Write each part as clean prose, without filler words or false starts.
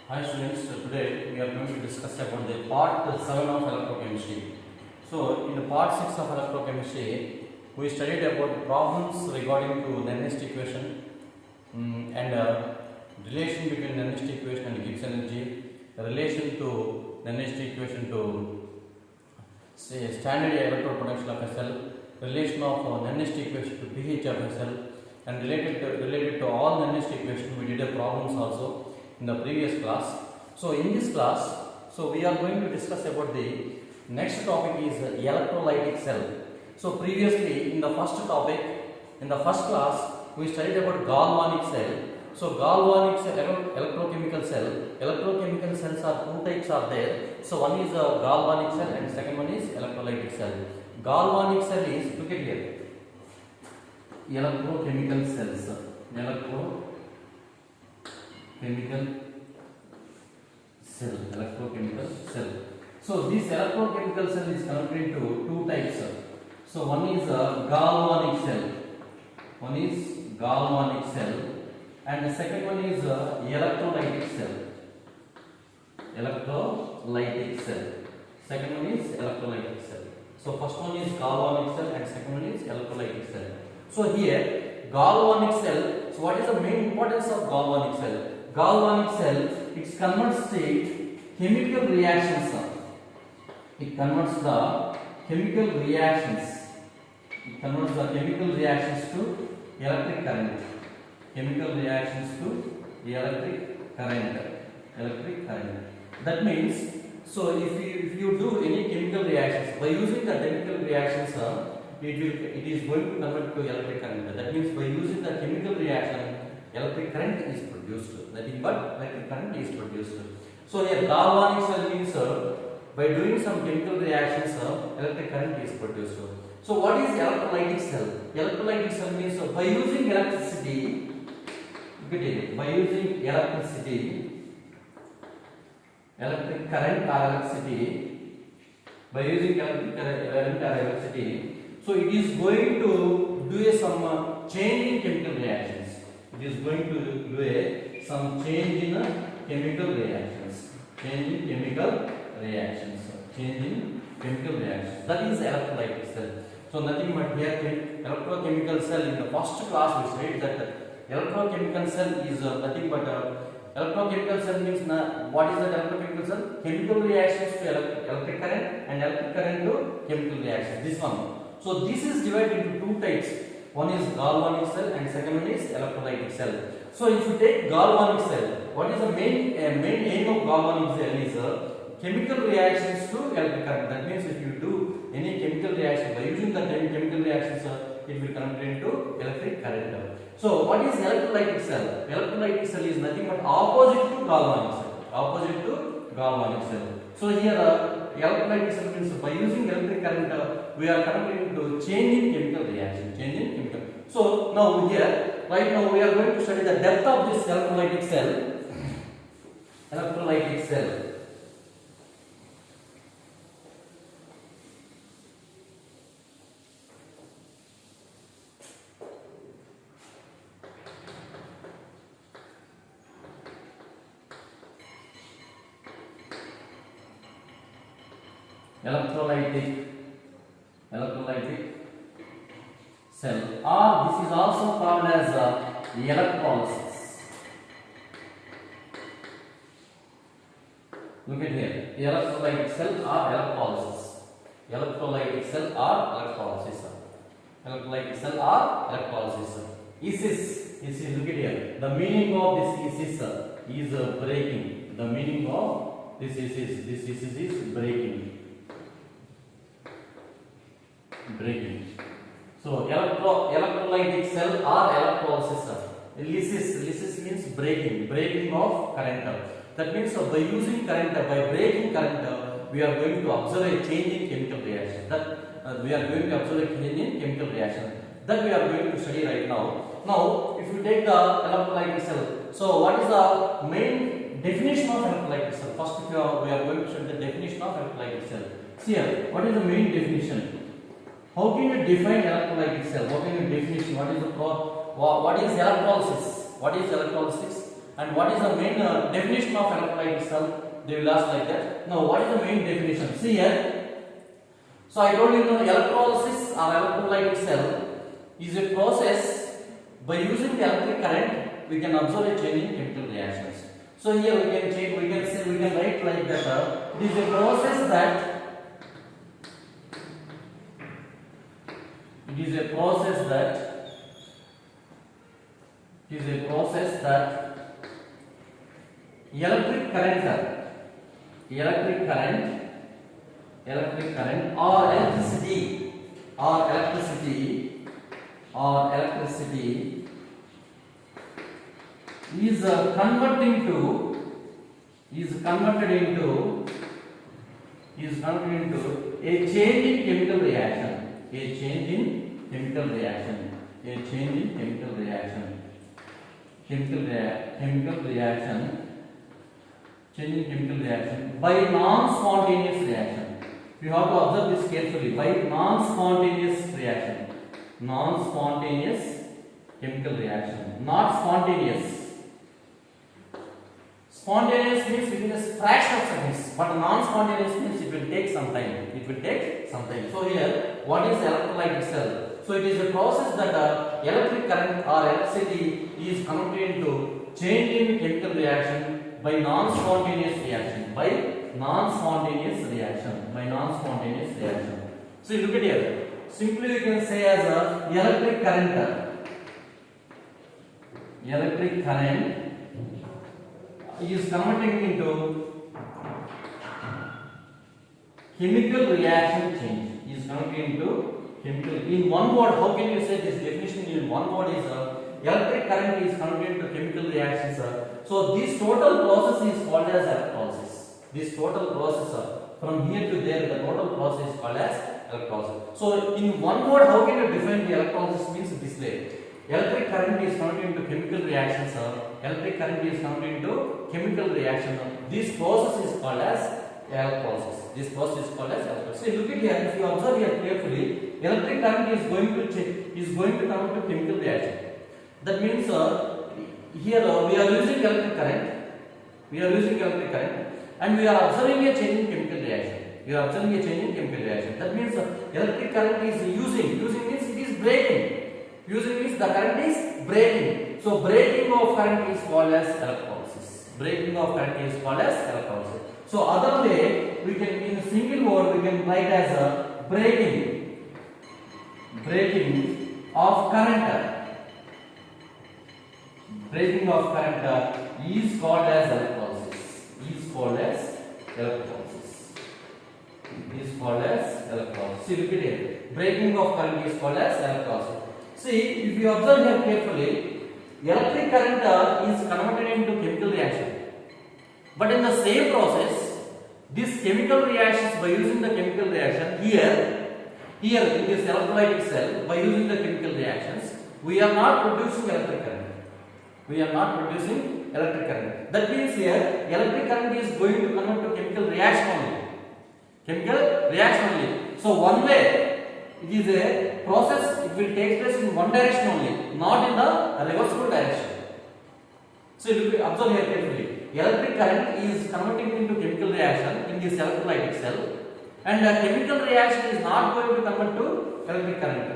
Hi students, today we are going to discuss about the part 7 of electrochemistry. So in the part 6 of electrochemistry, we studied about problems regarding to Nernst equation and relation between Nernst equation and Gibbs energy, relation to Nernst equation to say standard electrode potential of a cell, relation of Nernst equation to pH of a cell, and related to all Nernst equation we did a problems also in the previous class. So in this class, so we are going to discuss about the next topic is electrolytic cell. So previously in the first topic, in the first class, we studied about galvanic cell. So galvanic cell, electrochemical cell. Electrochemical cells are two types are there. So one is a galvanic cell and second one is electrolytic cell. Galvanic cell is, look at here, electrochemical cells. Electrochemical cell. So this electrochemical cell is converted into two types. So one is a galvanic cell. One is galvanic cell, and the second one is a electrolytic cell. Electrolytic cell. Second one is electrolytic cell. So first one is galvanic cell and second one is electrolytic cell. So here galvanic cell. So what is the main importance of galvanic cell? Galvanic cell, it converts the chemical reactions. It converts the chemical reactions. It converts the chemical reactions to electric current. Chemical reactions to electric current. Electric current. That means, so if you do any chemical reactions by using the chemical reactions, it is going to convert to electric current. That means by using the chemical reaction, electric current is produced. Nothing but electric current is produced. So here galvanic cell means by doing some chemical reactions, electric current is produced. So what is electrolytic cell? Electrolytic cell means by using electricity, by using electricity, electric current or electricity, by using electric current or electricity, so it is going to do some change in chemical reactions. It is going to do some change in chemical reactions. Change in chemical reactions. Change in chemical reactions. That is electrolytic cell. So nothing but here electrochemical cell. In the first class we studied that electrochemical cell is nothing but electrochemical cell means what is that electrochemical cell? Chemical reactions to electric current and electric current to chemical reactions. This one. So this is divided into two types. One is galvanic cell and second one is electrolytic cell. So if you take galvanic cell, what is the main aim of galvanic cell is chemical reactions to electric current. That means if you do any chemical reaction by using the chemical reactions, it will convert into electric current. So what is electrolytic cell? Electrolytic cell is nothing but opposite to galvanic cell. Opposite to galvanic cell. So here electrolytic cell means by using electric current, we are converting into change in chemical reaction. Change in chemical. So now here, right now we are going to study the depth of this electrolytic cell. Electrolytic cell. Electrolytic cell, or this is also called as electrolysis. Look at here, electrolytic cell or electrolysis. Electrolytic cell or electrolysis. Electrolytic cell or electrolysis. Is look at here. The meaning of this is breaking. The meaning of this is breaking. So electrolytic cell or electrolysis. Lysis means breaking of current. That means by using current, by breaking current, we are going to observe a change in chemical reaction. That we are going to observe a change in chemical reaction. That we are going to study right now. Now, if you take the electrolytic cell, so what is the main definition of electrolytic cell? First, we are going to study the definition of electrolytic cell. See here, what is the main definition? How can you define electrolytic cell? What can you definition? What is electrolysis? What is electrolysis? And what is the main definition of electrolyte cell? They will ask like that. Now, what is the main definition? See here. So I told you, electrolysis or electrolyte cell is a process by using the electric current we can observe a change in chemical reactions. So here we can change, we can say, we can write like that. It is a process that electric current or electricity is converted into a change in chemical reaction. Change in chemical reaction by non-spontaneous reaction. You have to observe this carefully. By non-spontaneous reaction. Non-spontaneous chemical reaction. Not spontaneous. Spontaneous means within a fraction of seconds, but non-spontaneous means it will take some time. So here, what is electrolyte cell? So it is a process that electric current or electricity is converted into change in chemical reaction by non-spontaneous reaction. So you look at here. Simply you can say as a electric current is converting into chemical reaction change. In one word, how can you say this definition in one word is electric current is converted into chemical reactions. So this total process is called as electrolysis. This total process from here to there, the total process is called as electrolysis. So in one word, how can you define the electrolysis? Means this way. Electric current is converted into chemical reactions. This process is called as electrolysis. So look at here. If you observe here carefully, electric current is going to convert to chemical reaction. That means here we are using electric current. And we are observing a change in chemical reaction. That means electric current is using means it is breaking. Using means the current is breaking. So breaking of current is called as electrolysis. So other way, we can in a single word we can write as a breaking of current. Breaking of current is called as electrolysis. See, look at it. Breaking of current is called as electrolysis. See, if you observe here carefully, electric current is converted into chemical reaction. But in the same process, this chemical reactions by using the chemical reaction here in this electrolyte cell, by using the chemical reactions, we are not producing electric current. That means here electric current is going to convert to chemical reaction only. So one way it is a process, it will take place in one direction only, not in the reversible direction. So observe here carefully. Electric current is converting into chemical reaction in this electrolyte cell, and the chemical reaction is not going to convert to electric current.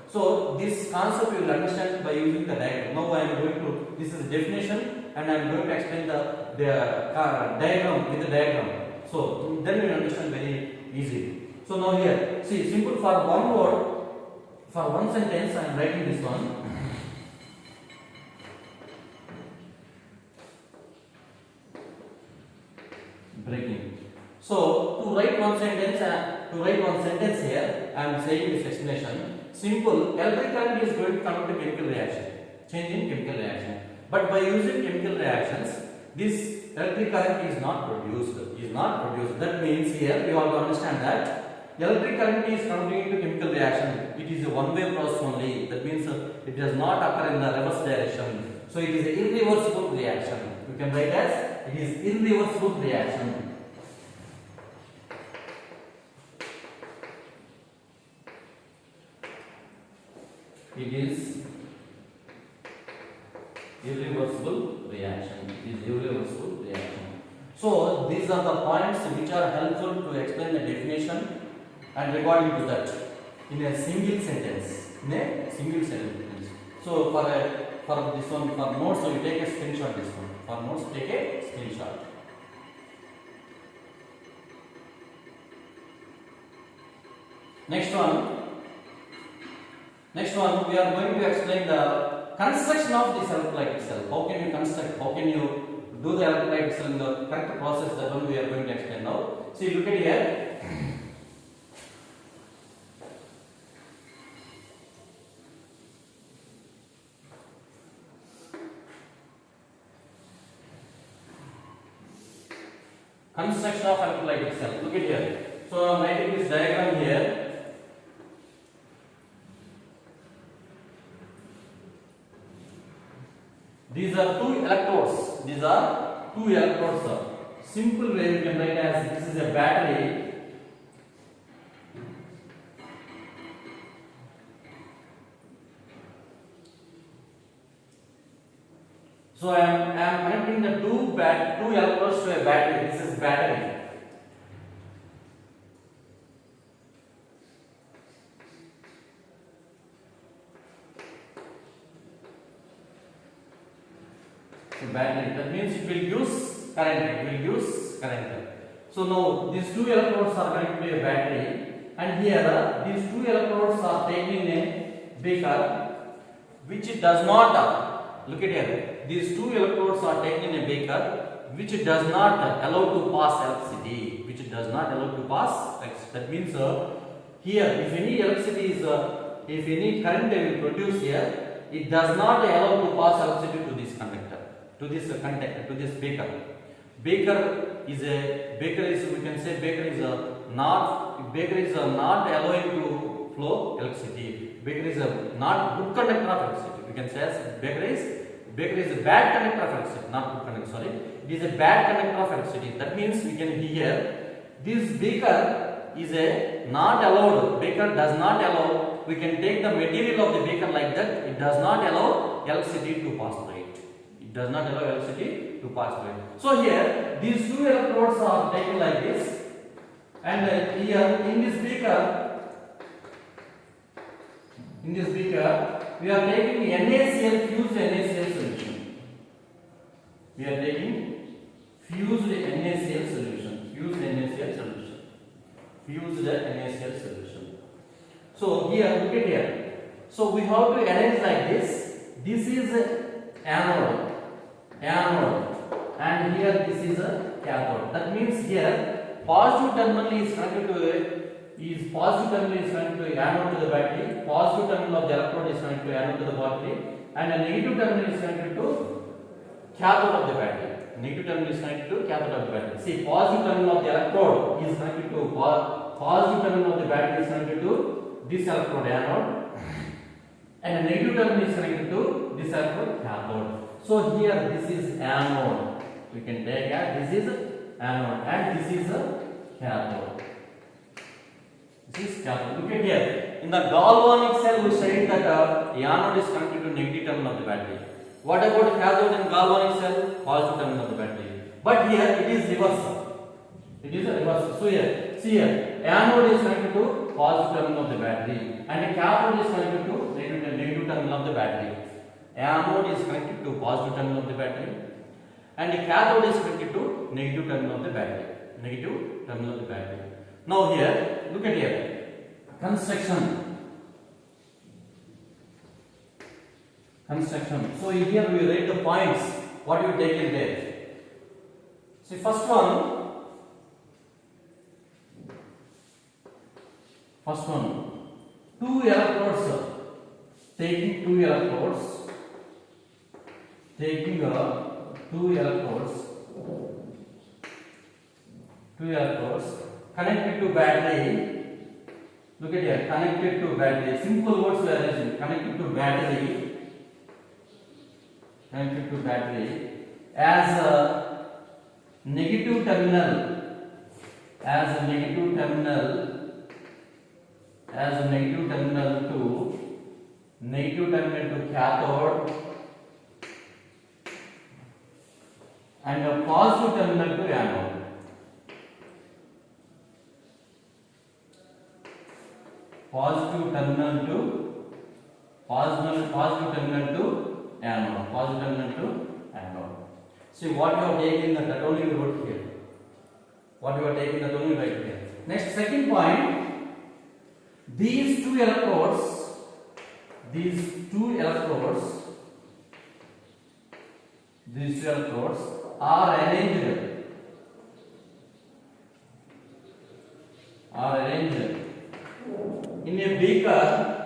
So this concept you will understand by using the diagram. Now I am going to, this is definition, and I am going to explain the diagram with the diagram. So then you will understand very easily. So now here, see, simple for one word, for one sentence I am writing this one. Breaking. So to write one sentence here, I am saying this explanation. Simple, electric current is going to convert to chemical reaction, change in chemical reaction. But by using chemical reactions, this electric current is not produced. That means here you have to understand that electric current is converting into chemical reaction. It is a one-way process only. That means it does not occur in the reverse direction. So it is an irreversible reaction. You can write as it is irreversible reaction. It is Irreversible reaction. It is irreversible reaction. So these are the points which are helpful to explain the definition and regarding to that in a single sentence. In a single sentence. So for this one, for notes, so you take a screenshot. This one for notes, take a screenshot. Next one, we are going to explain the construction of this electrolyte cell. How can you construct? How can you do the electrolyte cell in the correct process? That one we are going to explain now. See, look at here. Construction of electrolyte cell. Look at here. So I'm writing this diagram here. These are two electrodes. These are two electrodes. Simple way you can write as this is a battery. So I am connecting the two electrodes to a battery. This is battery. So battery, that means it will use current. So now these two electrodes are connected to a battery, and here these two electrodes are taken in a beaker, which does not, look at here, these two electrodes are taken in a beaker which does not allow to pass electricity, That means here if any electricity is, if any current they will produce here, it does not allow to pass electricity to this conductor, to this beaker. Beaker is we can say beaker is not allowing to flow electricity. Beaker is not good conductor of electricity. We can say as beaker is a bad conductor of electricity, not good conductor. Sorry, it is a bad conductor of electricity. That means we can hear this beaker is a not allowed. Beaker does not allow. We can take the material of the beaker like that. It does not allow electricity to pass through it. Does not allow electricity to pass through it. So here these two electrodes are taken like this, and here in this beaker we are taking NaCl, fused NaCl solution. We are taking fused NaCl solution. So here, look at here. So we have to arrange like this. This is anode, and here this is a cathode. That means here positive terminal is connected to anode to the battery. Positive terminal of the electrode is connected to anode to the battery, and a negative terminal is connected to cathode of the battery. See, positive terminal of the electrode is connected to positive terminal of the battery is connected to this electrode anode, and a negative terminal is connected to this electrode cathode. So here this is anode. We can take as this is anode and this is a cathode. This is cathode. Look at here. In the galvanic cell, we said that the anode is connected to negative terminal of the battery. What about cathode in galvanic cell? Positive terminal of the battery. But here it is reversal. So here, see here, anode is connected to positive terminal of the battery, and a cathode is connected to negative terminal of the battery. Anode is connected to positive terminal of the battery, and a cathode is connected to negative terminal of the battery. Now here, look at here, construction. So here we write the points, what you take in there. See, first one, two electrodes, taking two electrodes connected to battery. Look at here, connected to battery. Simple words we are using. Connected to battery as a negative terminal to cathode and a positive terminal to anode. Positive terminal to anode. Positive terminal to anode. See what you are taking, that only you wrote here. What you are taking, that only right here. Next, second point. These two electrodes are arranged in a beaker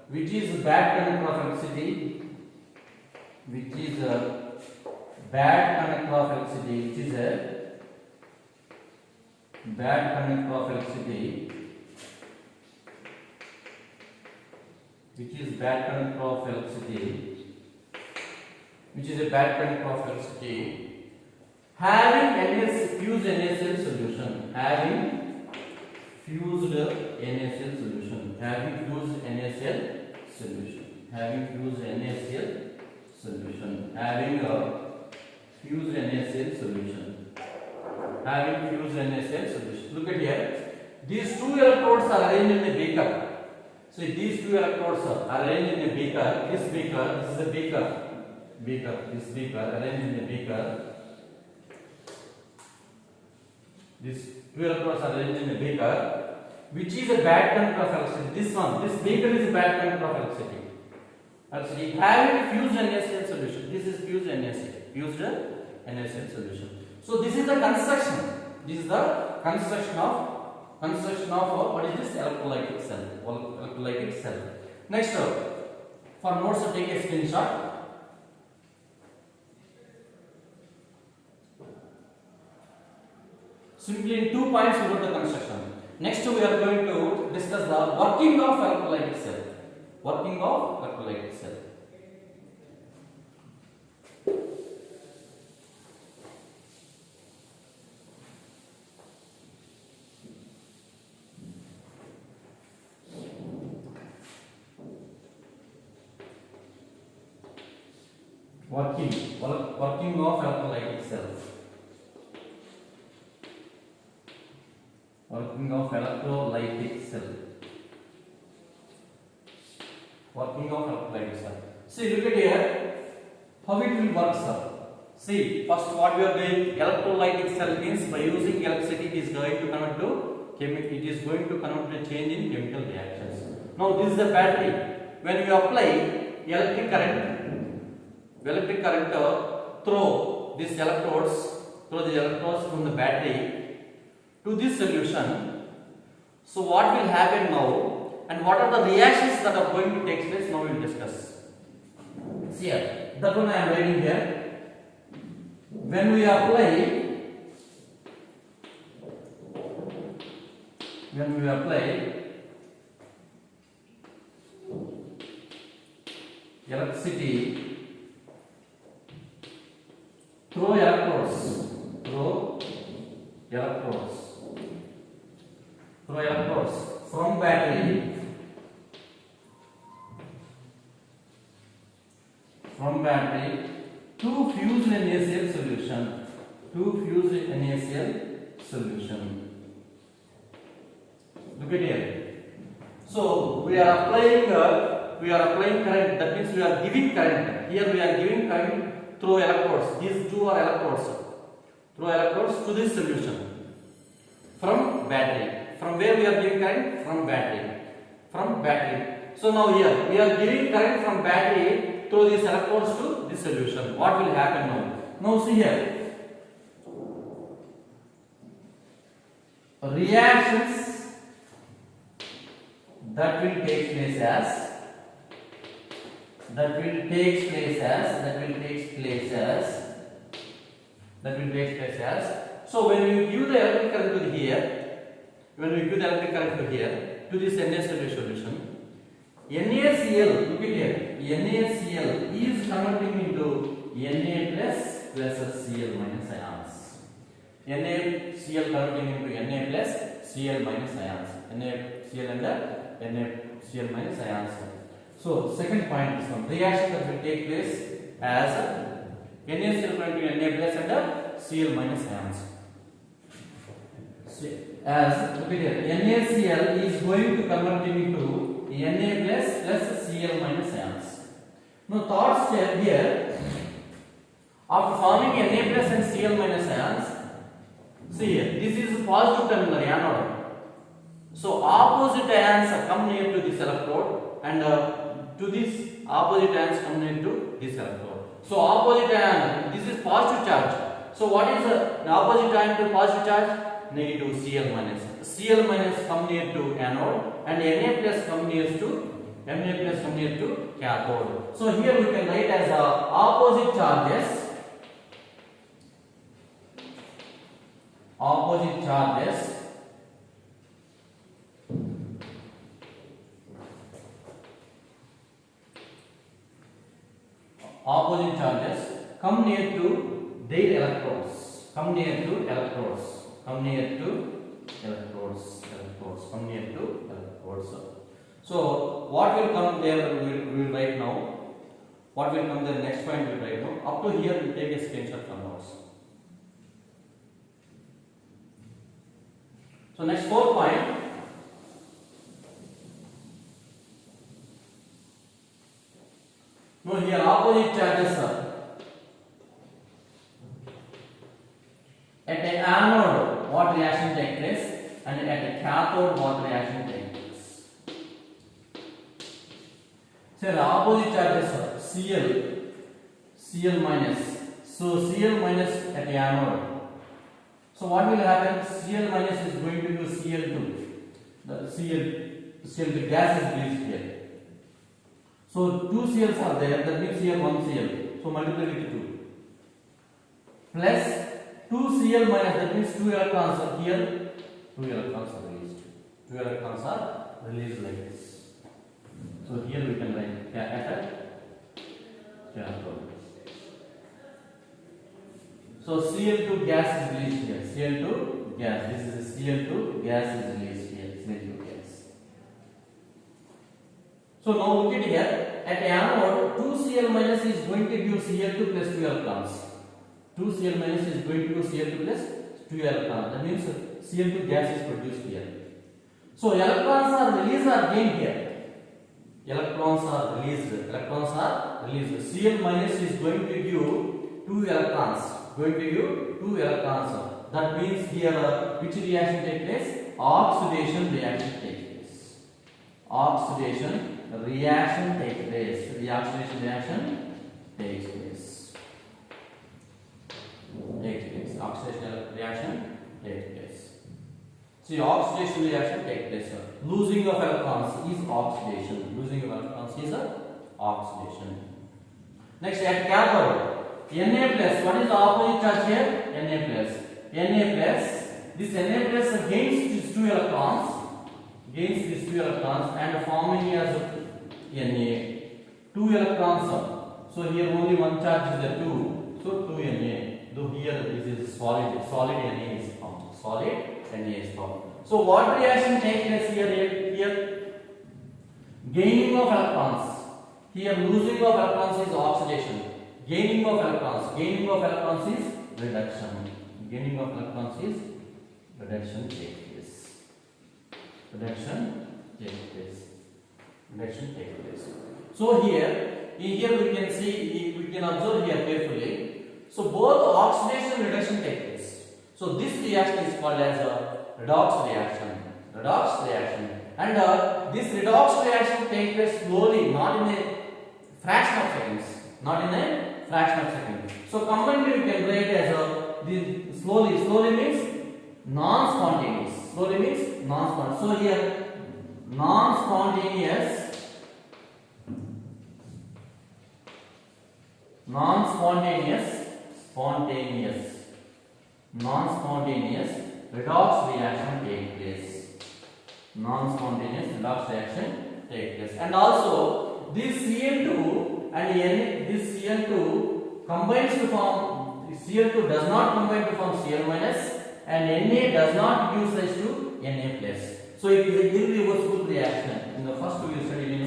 which is bad conductor of electricity, which is a bad conductor of electricity, which is a bad conductor of electricity, which is bad conductor of electricity, which is a bad conductor of electricity, having fused NaCl solution, having fused NaCl solution, having fused NaCl solution, having fused NaCl solution, having a fused NaCl solution, having fused NaCl solution. Look at here. These two electrodes are arranged in a beaker. So these two electrodes are arranged in a beaker. This is a beaker. This beaker arranged in a beaker. These two electrodes are arranged in a beaker, which is a bad conductor of electricity. This beaker is a bad conductor of electricity. Having fused NaCl solution. This is fused NaCl solution. So this is the construction. This is the construction of what is this? Electrolytic cell. Next, for notes, take a screenshot. Simply in 2 points we wrote the construction. Next we are going to discuss the working of electrolytic cell. Working of electrolytic cell. Working of electrolytic cell. Working of electrolytic cell. Working of electrolytic cell. See, look at here. How it will work, sir. See, first what we are doing, electrolytic cell means by using electricity it is going to convert to change in chemical reactions. Now this is the battery. When you apply electric current through these electrodes from the battery to this solution. So what will happen now, and what are the reactions that are going to take place, now we will discuss. See here, that one I am writing here. When we apply electricity through electrodes from battery to fused NaCl solution. Look at here. So we are applying current. That means we are giving current. Here we are giving current through electrodes. These two are electrodes. Through electrodes to this solution from battery. From where we are giving current? From battery. So now here we are giving current from battery through these electrodes to this solution. What will happen now? Now see here. Reactions that will take place as so when you give the electric current to here, to this NaCl solution, NaCl, look at here, NaCl is converting into Na plus versus Cl minus ions. NaCl converting into Na plus Cl minus ions. NaCl and NaCl minus ions. So second point is one reaction that will take place as NaCl going to Na plus and Cl minus ions. So as look at here, NaCl is going to convert into Na plus Cl minus ions. Now third step here, after forming Na plus and Cl minus ions, see here, this is positive terminal anode. So opposite ions come near to this electrode and to this opposite ions come near to this electrode. So opposite ion, this is positive charge. So what is the opposite ion to positive charge? Negative Cl minus. Cl minus come near to anode and Na plus come near to cathode. So here we can write as opposite charges. Opposite charges come near to their electrodes. Come near to electrodes. So what will come there we will write now. What will come there next point we will write now. Up to here we will take a screenshot from notes. So next fourth point. Now here opposite charges are at a anode what reaction takes place and at a cathode what reaction takes place. So the opposite charges are Cl minus. So Cl minus at the anode. So what will happen? Cl minus is going to be Cl2. The Cl2 gas is released here. So two Cls are there, that means here one Cl. So multiply with 2. Plus 2 Cl minus, that means 2 electrons are here. 2 electrons are released. 2 electrons are released like this. So here we can write at cathode. So Cl2 gas is released here. Cl2 gas. This is Cl2 gas is released here. Cl2 gas. So now look at here. At anode, 2Cl minus is going to give Cl2 plus 2 electrons. 2Cl minus is going to give Cl2 plus 2 electrons. That means Cl2 gas is produced here. So electrons are released or gained here. Electrons are released. Cl minus is going to give 2 electrons. That means here which reaction takes place? Oxidation reaction takes place. Oxidation reaction takes place. The oxidation reaction takes place. Oxidation reaction takes place. See, oxidation reaction takes place. Losing of electrons is oxidation. Next, at cathode. Na plus, what is the opposite charge here? Na plus. This Na plus gains these 2 electrons and forming as Na. 2 electrons. So here only one charge is the 2. So 2 Na. Though here this is solid Na is formed. So what reaction takes place here? Gaining of electrons. Here losing of electrons is oxidation. Gaining of electrons is reduction. Reduction takes place. So here we can see, we can observe here carefully. So both oxidation and reduction take place. So this reaction is called as a redox reaction. And this redox reaction takes place slowly, not in a fraction of seconds. So combined we can write as this slowly means non-spontaneous. So here non-spontaneous redox reaction takes place. And also this Cl2 and this Cl2 combines to form, Cl2 does not combine to form Cl minus and Na does not give rise to Na plus. So it is a irreversible reaction. In the first we studied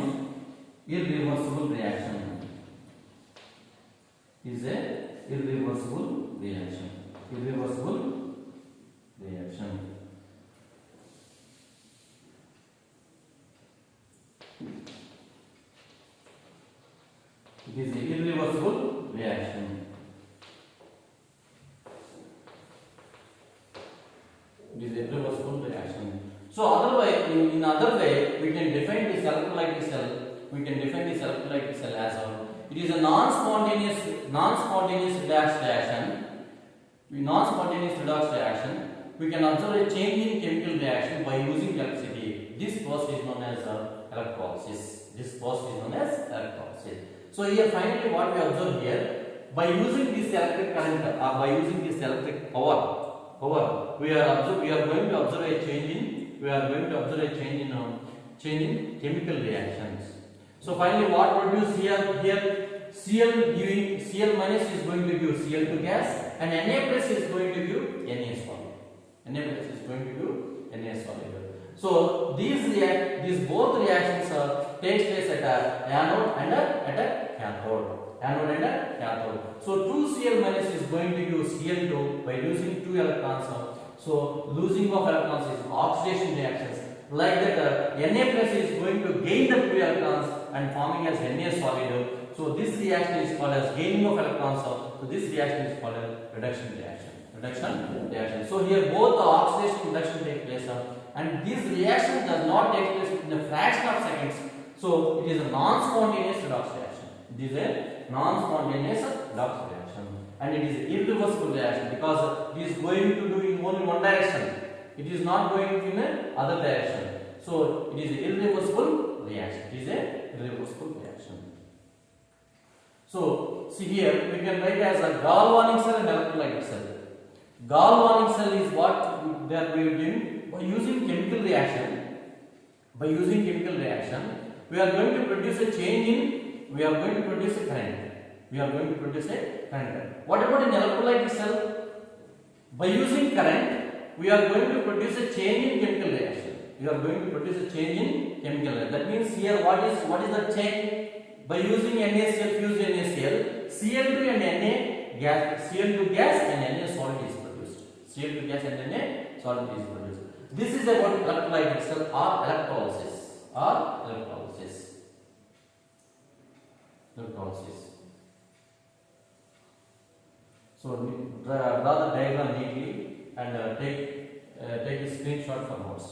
irreversible reaction. Is a irreversible reaction. Irreversible reaction. It is a irreversible reaction. It is a irreversible reaction. So otherwise, in other way, we can define this electrolytic cell. We can define this electrolytic cell as it is a non-spontaneous redox reaction. Non-spontaneous redox reaction. We can observe a change in chemical reaction by using electricity. This process is known as electrolysis. This process is known as electrolysis. So here finally what we observe here, by using this electric current or by using this electric power, we are going to observe a change in chemical reactions. So finally what produce here Cl minus is going to give Cl2 gas and Na plus is going to give Na solid. Na plus is going to give Na solid. So these both reactions takes place at a anode and at a cathode. So 2Cl minus is going to give Cl2 by losing 2 electrons. So losing of electrons is oxidation reactions. Like that, Na plus is going to gain the 2 electrons and forming as Na solid. So this reaction is called as gaining of electrons. So this reaction is called as reduction reaction. So here both the oxidation and reduction take place, and this reaction does not take place in a fraction of seconds. So it is a non-spontaneous redox reaction. It is a non-spontaneous redox reaction, and it is an irreversible reaction because it is going to do in only one direction. It is not going in another direction. So it is an irreversible reaction. So see here we can write as a galvanic cell and electrolytic cell. Galvanic cell is what we are doing by using chemical reaction. We are going to produce a current. What about an electrolytic cell? By using current, we are going to produce a change in chemical reaction. That means here what is the change? By using NaCl fused NaCl, Cl2 and Na Cl2 gas and Na solid is produced. This is about electrolytic cell or electrolysis. So draw the diagram neatly and take a screenshot for notes.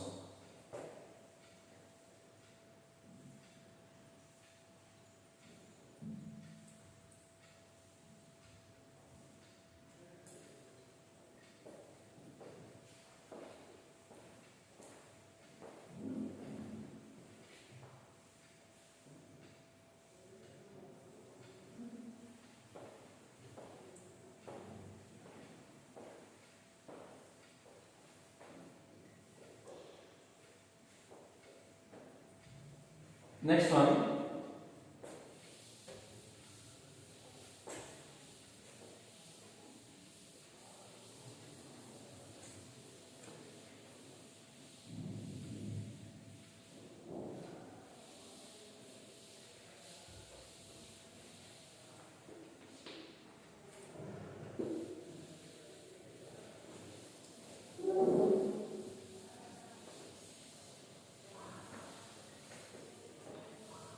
Next one.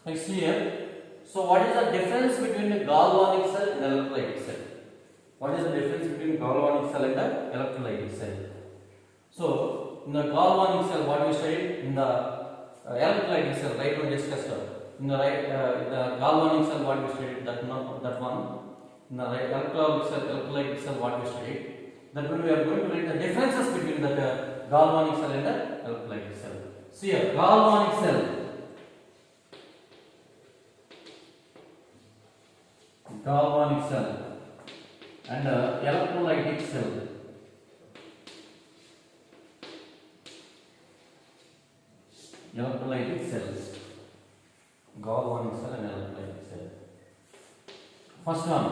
Next here. So what is the difference between the galvanic cell and the electrolytic cell? So in the galvanic cell, what we studied, in the electrolytic cell, right, we discussed. In the the galvanic cell, what we studied, that one. In the electrolytic cell, what we studied. That when we are going to write the differences between the galvanic cell and the electrolytic cell. See here, galvanic cell. And electrolytic cell. Galvanic cell and electrolytic cell. First one.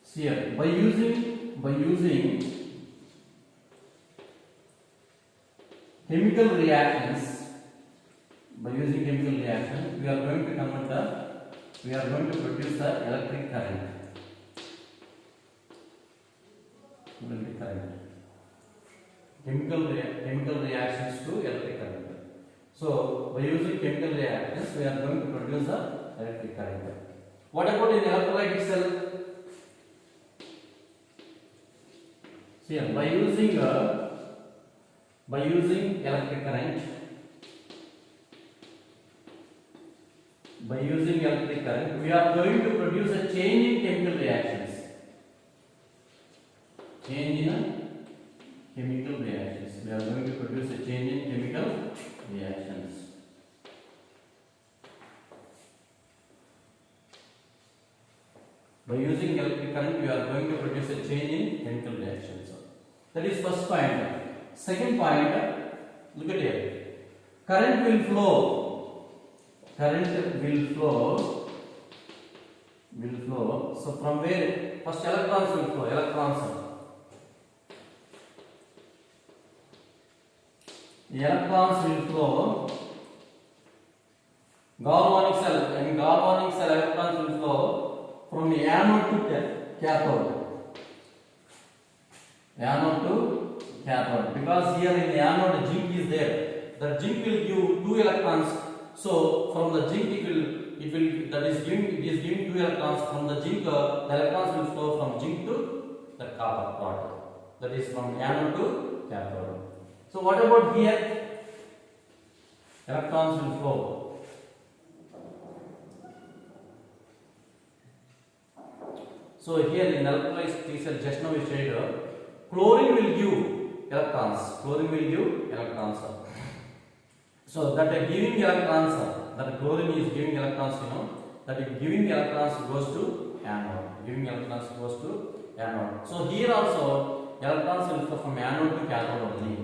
See here, by using chemical reactions, by using chemical reaction, we are going to produce the electric current. Electric current. Chemical reactions to electric current. So, by using chemical reactions, we are going to produce the electric current. What about in electrolyte itself? See, by using electric current, we are going to produce a change in chemical reactions. Change in chemical reactions. We are going to produce a change in chemical reactions. By using electric current, we are going to produce a change in chemical reactions. That is first point. Second point, look at here. Current will flow. So from where? First electrons will flow. Electrons will flow. Galvanic cell. In galvanic cell, electrons will flow from anode to cathode. Anode to cathode. Because here in the anode, zinc is there. The zinc will give 2 electrons. So from the zinc, it is giving 2 electrons. From the zinc, the electrons will flow from zinc to the copper part. That is from anode to cathode. So what about here? Electrons will flow. So here in electrolyte cell, just now we said chlorine will give electrons. So that giving electrons, that chlorine is giving electrons, that giving electrons goes to anode. So here also electrons will flow from anode to cathode only.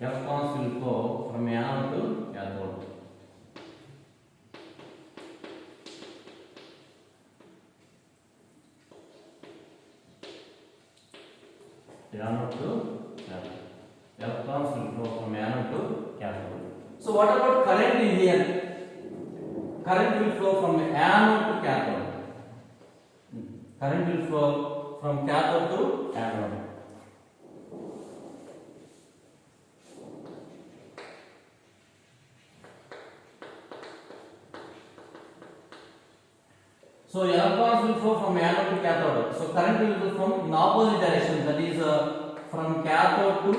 Electrons will flow from anode to cathode. Anode to cathode. Electrons will flow from anode to cathode. So what about current in here? Current will flow from anode to cathode. Current will flow from cathode to anode. So electrons will flow from anode to cathode. So current will flow from in opposite direction. That is from cathode to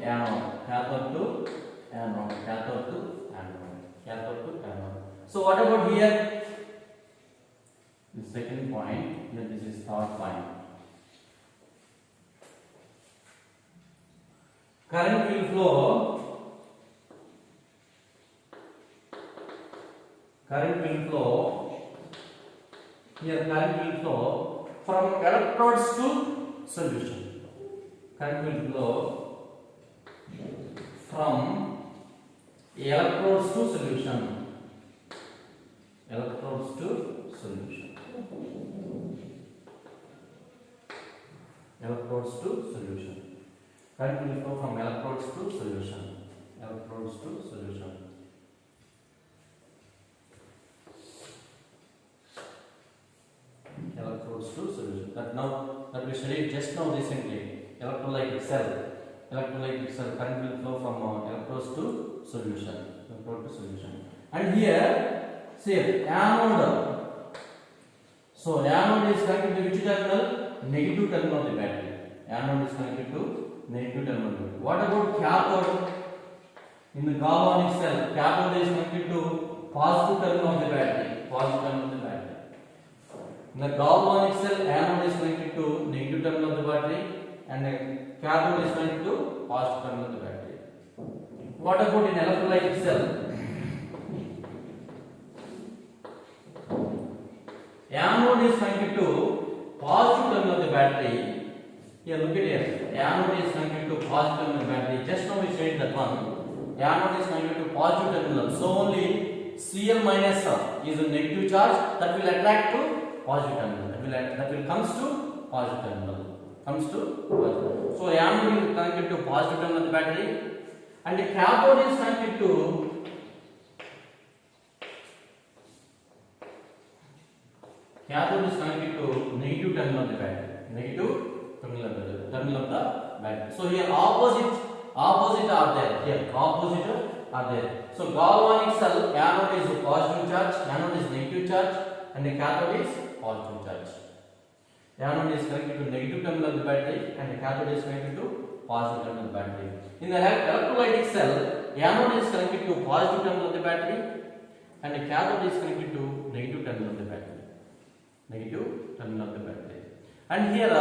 anode. So what about here? The second point. Here this is third point. Current will flow. Here current will flow from electrodes to solution. Current will flow from electrodes to solution. Current will flow from electrodes to solution. That we studied just now recently. Electrolyte cell, current will flow from electrodes to solution. And here, say anode. So anode is connected to which terminal? Negative terminal of the battery. Anode is connected to negative terminal. What about cathode? In the galvanic cell, cathode is connected to positive terminal of the battery. In the galvanic cell, anode is connected to negative terminal of the battery, and the cathode is connected to positive terminal of the battery. What about in electrolyte cell? Anode is connected to positive terminal of the battery. Here, look at here. Anode is connected to positive terminal of the battery. Just now we studied that one. Anode is connected to positive terminal. So only Cl minus is a negative charge that will attract to positive terminal. That will comes to positive terminal. So anode is connected to positive terminal of the battery, and the cathode is connected to negative terminal of the battery. Negative terminal of the battery. So here opposite are there. Here opposite are there. So galvanic cell, anode is positive charge, anode is negative charge, and the cathode is positive charge. Anode is connected to negative terminal of the battery, and the cathode is connected to positive terminal of the battery. In the electrolytic cell, anode is connected to positive terminal of the battery, and the cathode is connected to negative terminal of the battery. Negative terminal of the battery. And here,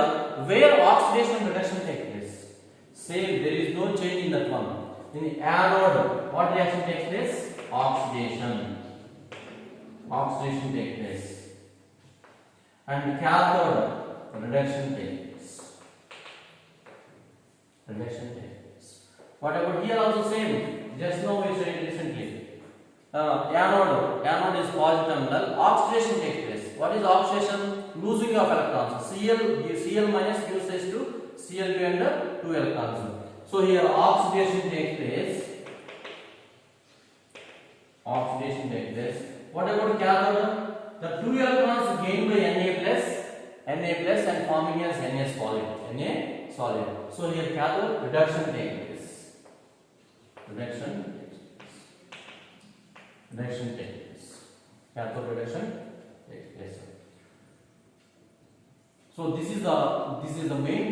where oxidation and reduction take place? Same, there is no change in that one. In the anode, what reaction takes place? Oxidation. Oxidation takes place. And cathode, reduction takes place. Reduction takes place. What about here also same? Just now we studied recently. Anode is positive terminal. Oxidation takes place. What is oxidation? Losing of electrons. Cl minus gives rise to Cl2 and 2 electrons. So here oxidation takes place. Oxidation takes place. What about cathode? The 2 electrons gained by Na plus and forming as Na solid. So here cathode reduction takes place. Reduction takes place. Cathode reduction takes place. So this is the main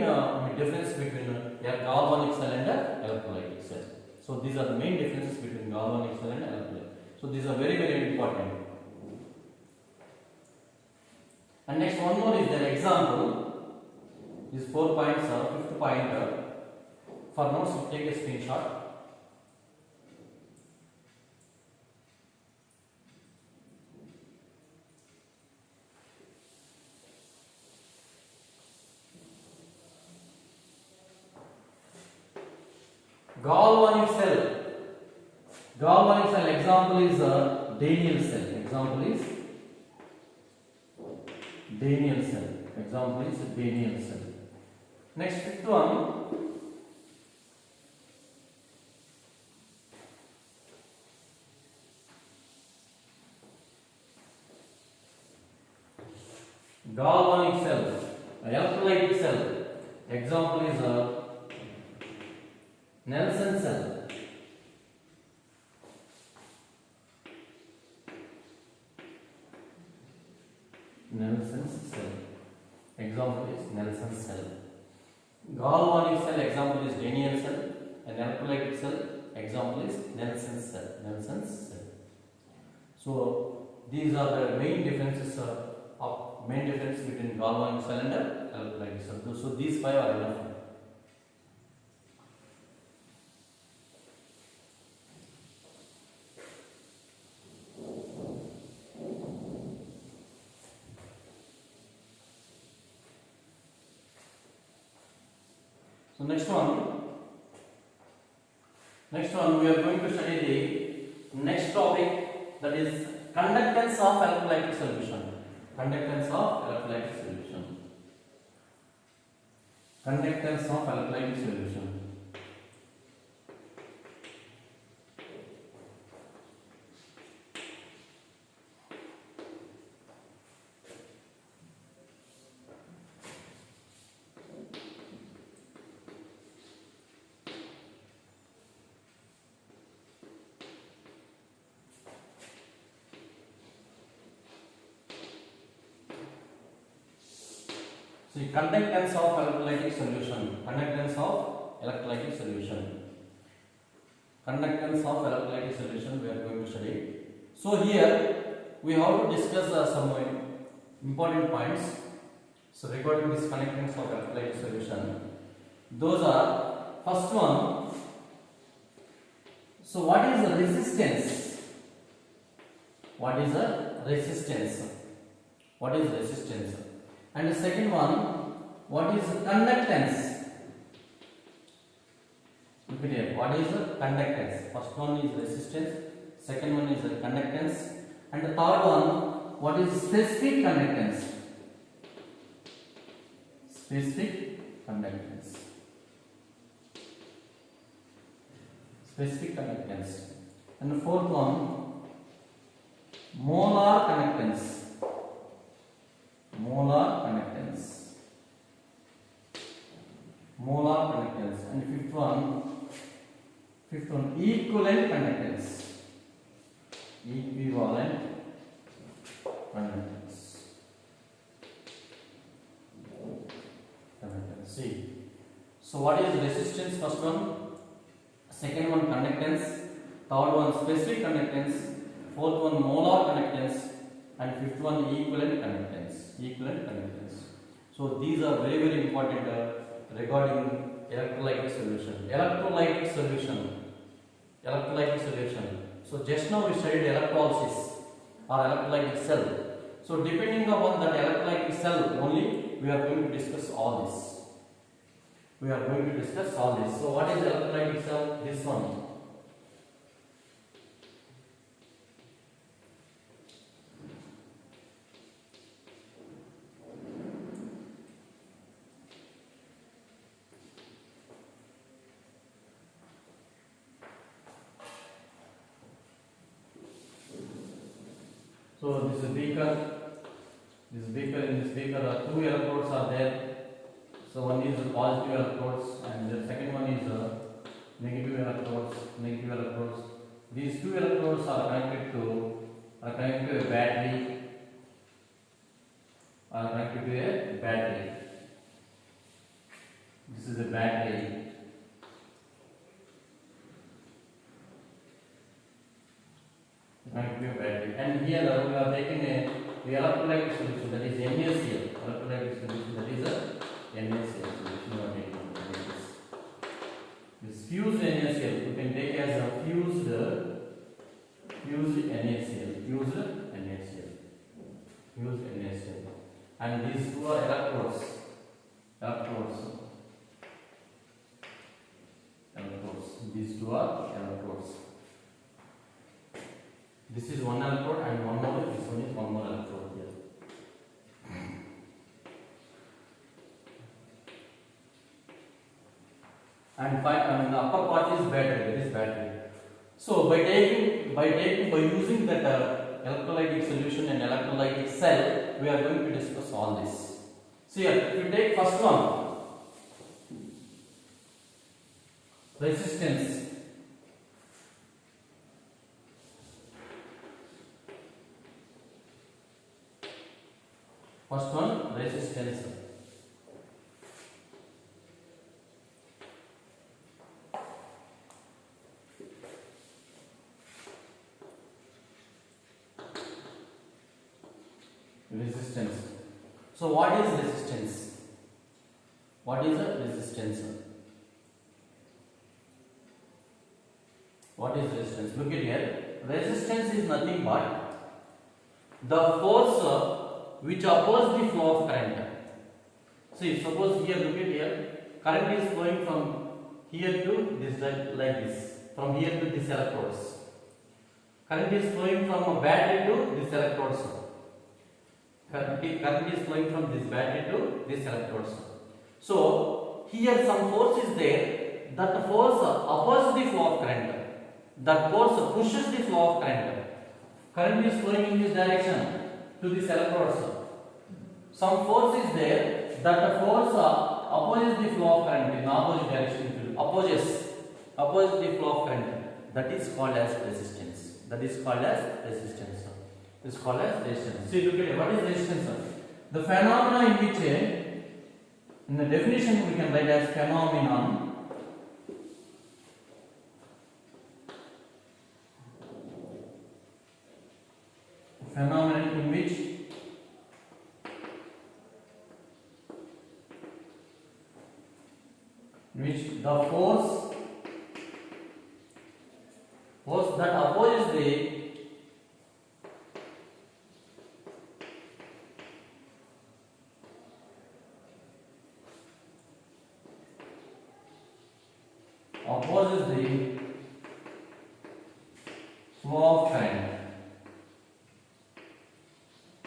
difference between galvanic cell and electrolytic cell. So these are the main differences between galvanic cell and electrolytic. So these are very, very important. And next one more is the example. These 4 points are 5th point. For notes, you take a screenshot. Galvanic cell example is Daniell cell. Example is Daniell cell. Next, 5th one. Galvanic cell, electrolytic cell. Example is Nelson cell. Example is Nelson cell. Galvanic cell example is Daniell cell, and electrolytic cell example is Nelson cell. So these are the main differences between galvanic cell and electrolytic cell. So these 5 are enough. So next one we are going to study the next topic, that is conductance of electrolytic solution. Conductance of electrolytic solution. See, conductance of electrolytic solution. Conductance of electrolytic solution we are going to study. So here we have to discuss some important points. So regarding this conductance of electrolytic solution, those are, first one, so what is the resistance? And the second one, what is conductance? Look here, what is conductance? First one is resistance, second one is conductance, and the third one, what is specific conductance? specific conductance. And the fourth one, molar conductance. Molar conductance. Molar conductance. And fifth one, equivalent conductance. Equivalent conductance. See. So what is resistance? First one, second one conductance, third one specific conductance, fourth one molar conductance, and fifth one equivalent conductance. Equivalent conductance. So these are very very important regarding electrolytic solution. Electrolytic solution. Electrolytic solution. So just now we studied electrolysis or electrolytic cell. So depending upon that electrolytic cell only, we are going to discuss all this. We are going to discuss all this. So what is electrolytic cell? This one. So this is beaker. This beaker, in this beaker two electrodes are there. So one is positive electrodes and the second one is negative electrodes. Negative electrodes. These two electrodes are connected to a battery. Are connected to a battery. This is a battery. Connected to a battery. And here we are taking a electrolytic solution, that is NaCl. Electrolytic solution, that is a NaCl solution. This fused NaCl you can take as a fused NaCl. Fused NaCl. And these two are electrodes. These two are electrodes. This is one electrode and one more. This one is one more electrode here. And the upper part is battery. That is battery. So by using that electrolytic solution and electrolytic cell, we are going to discuss all this. So here, if you take first one, resistance. First one, resistance. Resistance. So what is resistance? What is a resistance? What is resistance? Look at here. Resistance is nothing but the force which opposes the flow of current. See, suppose here, look at here, current is flowing from here to this, like this, from here to this electrodes. Current is flowing from a battery to this electrodes. Current is flowing from this battery to this electrodes. So here some force is there. That force opposes the flow of current. That force pushes the flow of current. Current is flowing in this direction to this electrodes. Some force is there. That force opposes the flow of current in opposite direction. Opposes the flow of current. That is called as resistance. Is called as resistance. See, look at it. What is resistance? The phenomena in which, in the definition we can write as phenomenon. Phenomenon in which the force that opposes the flow of current.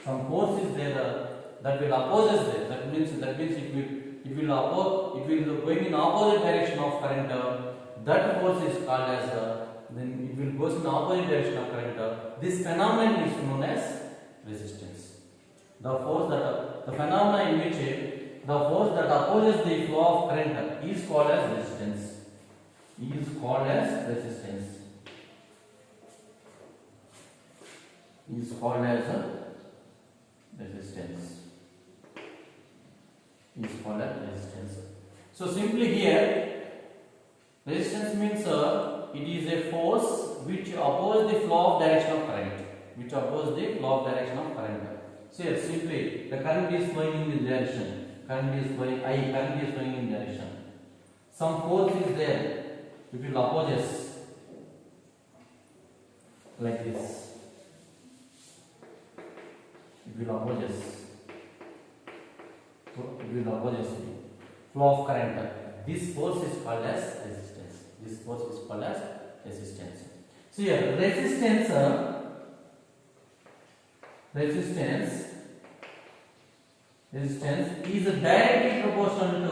Some force is there that will opposes it. That means it will going in opposite direction of current. that force is called as then it will goes in the opposite direction of current. This phenomenon is known as resistance. The force that the phenomena in which the force that opposes the flow of current is called as resistance. Is called as resistance. Is called as resistance. Is called as resistance. So simply here, resistance means it is a force which opposes the flow of direction of current. Which opposes the flow of direction of current. So here simply the current is flowing in this direction. Current is flowing current is flowing in direction. Some force is there. It will opposes like this. It will opposes. So it will opposes the flow of current. This force is called as resistance. This force is called as resistance. So here resistance is directly proportional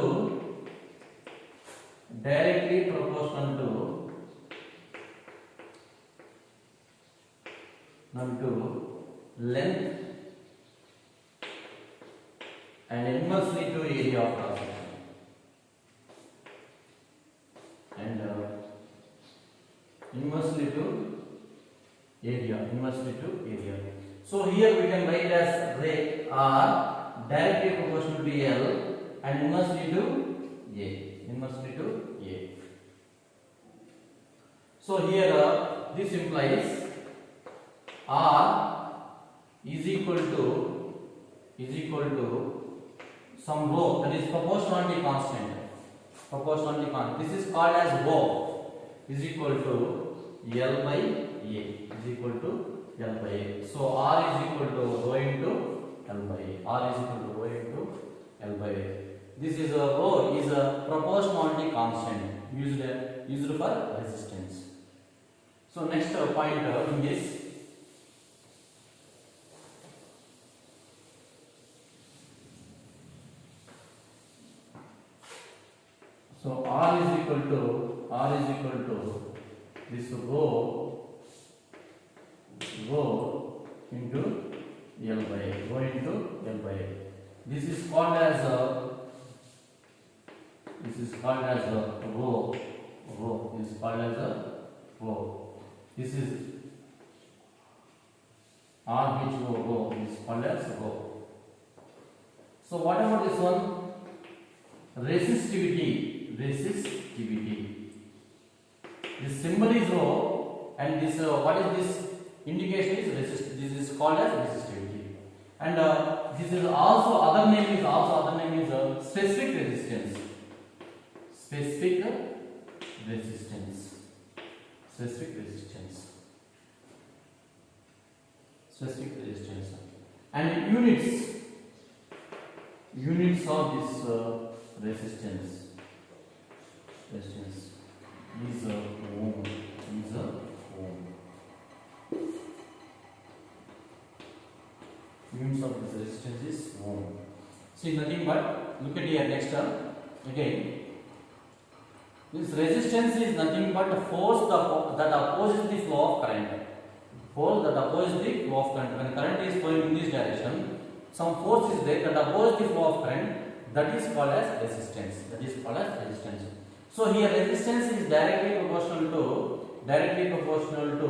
to length and inversely to area of cross section. And inversely to area. So here we can write as rate R directly proportional to L and inversely to A. So here this implies R is equal to some rho, that is proportionality constant. This is called as rho is equal to L by A. So R is equal to rho into L by A. This is rho is a proportionality constant used for resistance. So next point in this. So R is equal to this rho into L by A. This is called as rho. This is called as rho. This is R which rho is called as rho. So what about this one? Resistivity. This symbol is rho, and this what is this indication is resist. This is called as resistivity, and this is also other name is specific resistance. And units of this resistance is ohm. Units of this resistance is ohm. See, nothing but look at here next term again. This resistance is nothing but a force that opposes the flow of current. When current is flowing in this direction, some force is there that opposes the flow of current. That is called as resistance. So here resistance is directly proportional to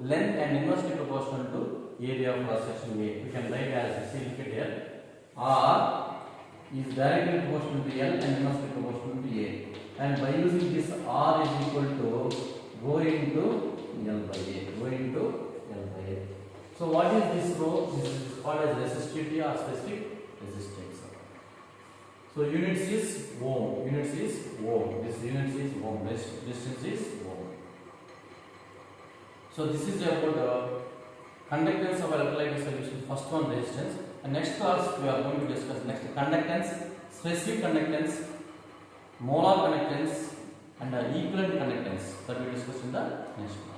length and inversely proportional to area of cross section A. We can write as, see, look at here. R is directly proportional to L and inversely proportional to A. And by using this, R is equal to rho into L by A. So what is this rho? This is called as resistivity or specific resistance. So units is ohm. This units is ohm. Resistance is ohm. So this is about conductance of electrolytic solution. First one resistance. And next class we are going to discuss next conductance, specific conductance, molar conductance, and equivalent conductance that we discuss in the next class.